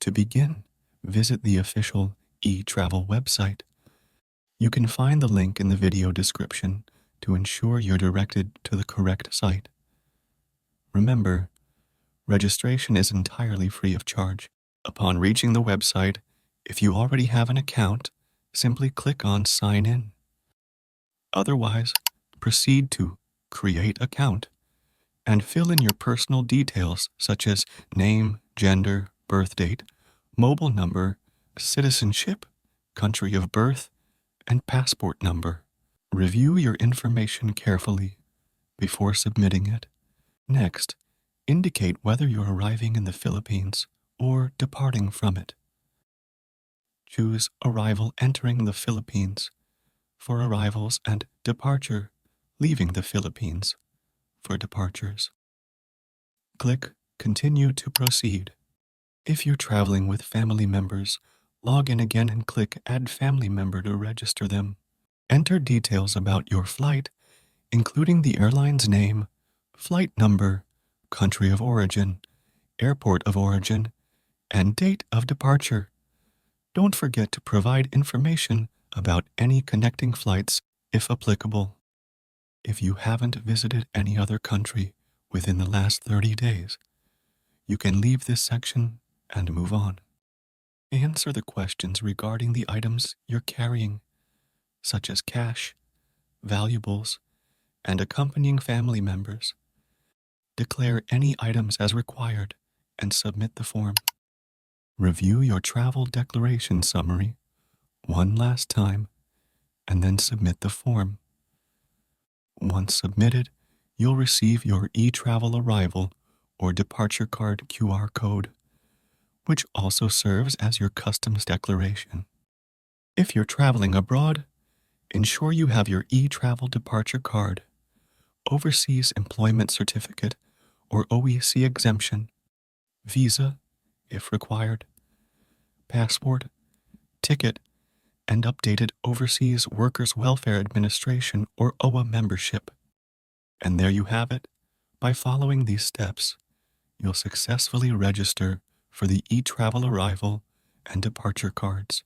To begin, visit the official eTravel website. You can find the link in the video description to ensure you're directed to the correct site. Remember, registration is entirely free of charge. Upon reaching the website, if you already have an account, simply click on Sign In. Otherwise, proceed to Create Account and fill in your personal details such as name, gender, birth date, mobile number, citizenship, country of birth, and passport number. Review your information carefully before submitting it. Next, indicate whether you're arriving in the Philippines or departing from it. Choose Arrival Entering the Philippines for arrivals and Departure Leaving the Philippines for departures. Click Continue to proceed. If you're traveling with family members, log in again and click Add Family Member to register them. Enter details about your flight, including the airline's name, flight number, country of origin, airport of origin, and date of departure. Don't forget to provide information about any connecting flights if applicable. If you haven't visited any other country within the last 30 days, you can leave this section and move on. Answer the questions regarding the items you're carrying, such as cash, valuables, and accompanying family members. Declare any items as required and submit the form. Review your travel declaration summary one last time and then submit the form. Once submitted, you'll receive your eTravel arrival or departure card QR code, which also serves as your customs declaration. If you're traveling abroad, ensure you have your eTravel departure card, overseas employment certificate or OEC exemption, visa, if required, passport, ticket, and updated Overseas Workers Welfare Administration or OWA membership. And there you have it. By following these steps, you'll successfully register for the eTravel arrival and departure cards.